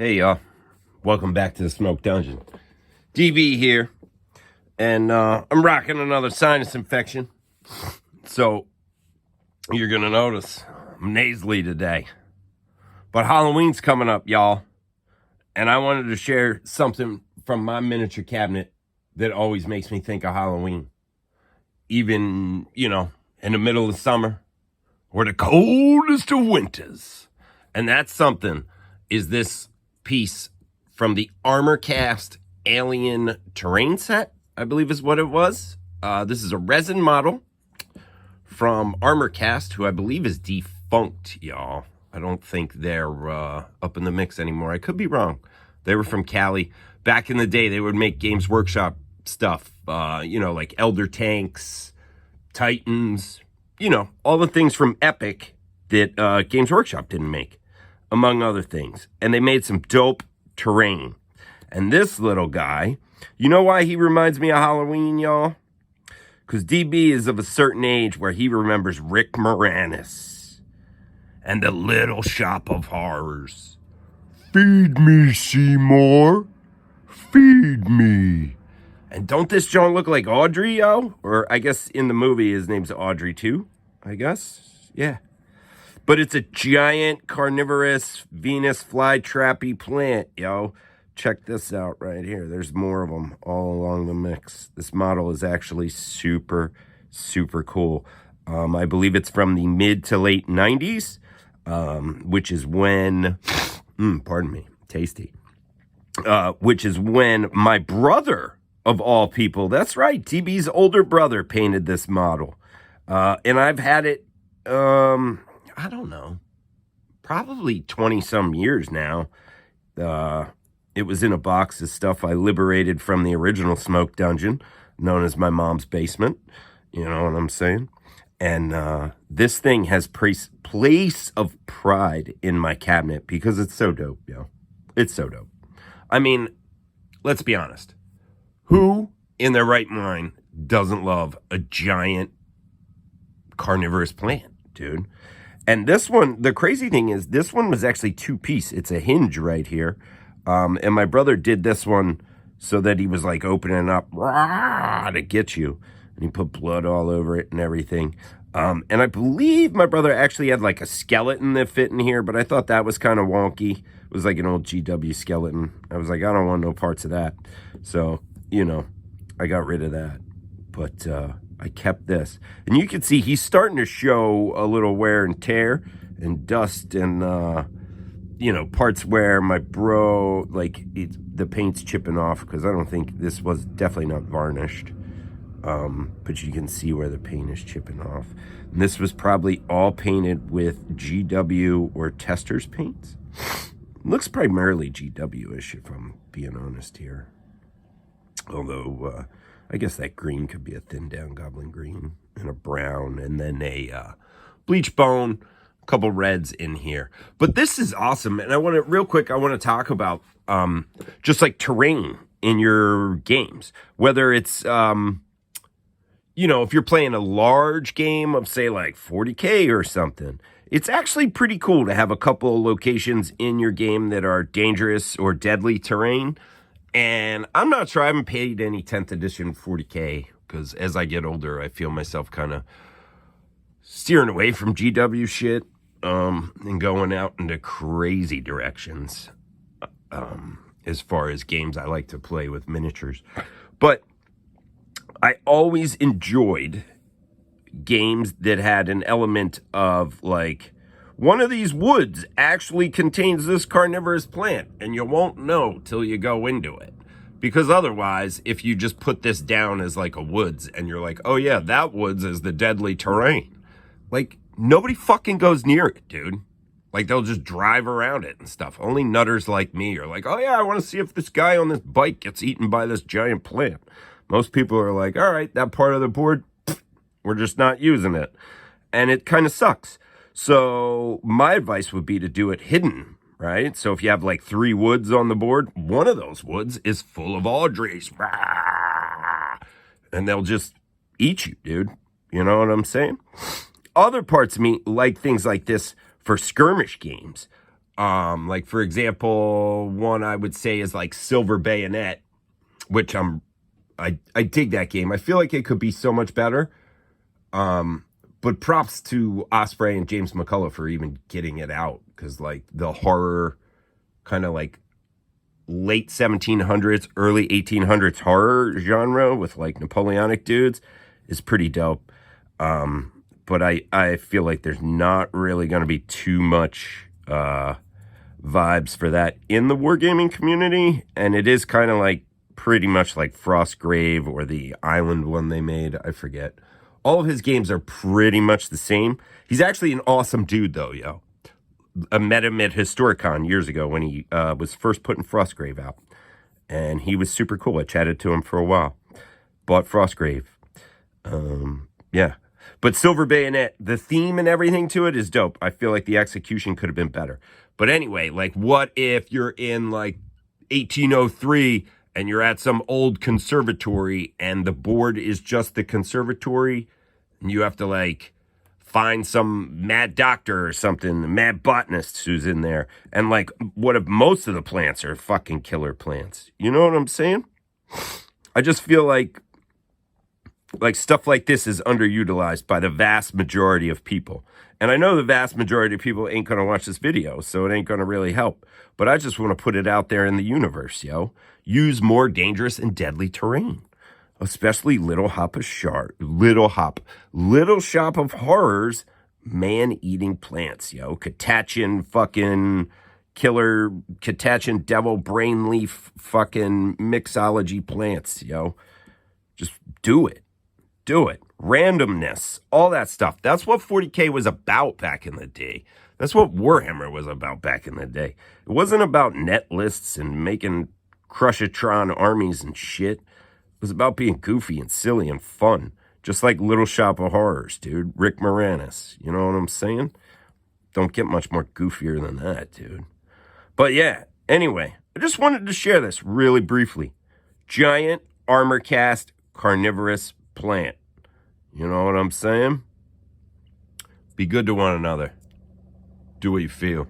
Hey y'all, welcome back to the Smoke Dungeon. DB here, and I'm rocking another sinus infection. So you're gonna notice I'm nasally today. But Halloween's coming up, y'all, and I wanted to share something from my miniature cabinet that always makes me think of Halloween. Even, in the middle of summer or the coldest of winters. And that something is this piece from the Armorcast Alien Terrain set, I believe is what it was. This is a resin model from Armorcast, who I believe is defunct, y'all. I don't think they're up in the mix anymore. I could be wrong. They were from Cali. Back in the day, they would make Games Workshop stuff, like Elder Tanks, Titans, all the things from Epic that Games Workshop didn't make, among other things. And they made some dope terrain. And this little guy, you know why he reminds me of Halloween, y'all? Because DB is of a certain age where he remembers Rick Moranis and the Little Shop of Horrors. Feed me, Seymour. Feed me. And don't this John look like Audrey, yo? Or I guess in the movie his name's Audrey too, I guess. Yeah. But it's a giant carnivorous Venus flytrappy plant, yo. Check this out right here. There's more of them all along the mix. This model is actually super, super cool. I believe it's from the mid to late 90s, which is when, pardon me, tasty, which is when my brother, of all people, that's right, TB's older brother painted this model. And I've had it, I don't know, probably 20-some years now. It was in a box of stuff I liberated from the original Smoke Dungeon, known as my mom's basement. You know what I'm saying? And this thing has place of pride in my cabinet because it's so dope, yo. It's so dope. I mean, let's be honest. Who in their right mind doesn't love a giant carnivorous plant, dude? And this one, the crazy thing is, this one was actually two-piece. It's a hinge right here. And my brother did this one so that he was like opening up to get you. And he put blood all over it and everything. And I believe my brother actually had like a skeleton that fit in here, but I thought that was kind of wonky. It was like an old GW skeleton. I was like, I don't want no parts of that. So, I got rid of that. But I kept this. And you can see he's starting to show a little wear and tear and dust and, parts where my bro, the paint's chipping off because I don't think this was definitely not varnished. But you can see where the paint is chipping off. And this was probably all painted with GW or Testors paints. Looks primarily GW-ish, if I'm being honest here. Although, I guess that green could be a thinned down goblin green and a brown and then a bleach bone, a couple reds in here. But this is awesome. And I want to talk about just like terrain in your games. Whether it's, if you're playing a large game of, say, like 40K or something, it's actually pretty cool to have a couple of locations in your game that are dangerous or deadly terrain. And I'm not sure, I haven't paid any 10th edition 40K because as I get older, I feel myself kind of steering away from GW shit and going out into crazy directions as far as games I like to play with miniatures. But I always enjoyed games that had an element of like, one of these woods actually contains this carnivorous plant, and you won't know till you go into it. Because otherwise, if you just put this down as like a woods, and you're like, oh yeah, that woods is the deadly terrain. Like, nobody fucking goes near it, dude. Like, they'll just drive around it and stuff. Only nutters like me are like, oh yeah, I want to see if this guy on this bike gets eaten by this giant plant. Most people are like, all right, that part of the board, we're just not using it. And it kind of sucks. So my advice would be to do it hidden, right? So if you have like 3 woods on the board, one of those woods is full of Audreys. And they'll just eat you, dude. You know what I'm saying? Other parts of me like things like this for skirmish games. Like, for example, one I would say is like Silver Bayonet, which I dig that game. I feel like it could be so much better. But props to Osprey and James McCullough for even getting it out, because like the horror kind of like late 1700s, early 1800s horror genre with like Napoleonic dudes is pretty dope. But I feel like there's not really going to be too much vibes for that in the wargaming community, and it is kind of like pretty much like Frostgrave or the Island one they made. I forget. All of his games are pretty much the same. He's actually an awesome dude, though, yo. I met him at Historicon years ago when he was first putting Frostgrave out. And he was super cool. I chatted to him for a while. Bought Frostgrave. Yeah. But Silver Bayonet, the theme and everything to it is dope. I feel like the execution could have been better. But anyway, like, what if you're in, like, 1803 and you're at some old conservatory and the board is just the conservatory, and you have to, like, find some mad doctor or something, mad botanist who's in there. And, like, what if most of the plants are fucking killer plants? You know what I'm saying? I just feel like stuff like this is underutilized by the vast majority of people. And I know the vast majority of people ain't going to watch this video, so it ain't going to really help. But I just want to put it out there in the universe, yo. Use more dangerous and deadly terrain. Especially Little Shop of Horrors, man-eating plants, yo. Catachan fucking killer, Catachan devil brain leaf fucking mixology plants, yo. Just do it. Do it. Randomness, all that stuff. That's what 40K was about back in the day. That's what Warhammer was about back in the day. It wasn't about net lists and making Crushatron armies and shit. It was about being goofy and silly and fun. Just like Little Shop of Horrors, dude. Rick Moranis. You know what I'm saying? Don't get much more goofier than that, dude. But yeah, anyway, I just wanted to share this really briefly. Giant Armorcast carnivorous plant. You know what I'm saying? Be good to one another. Do what you feel.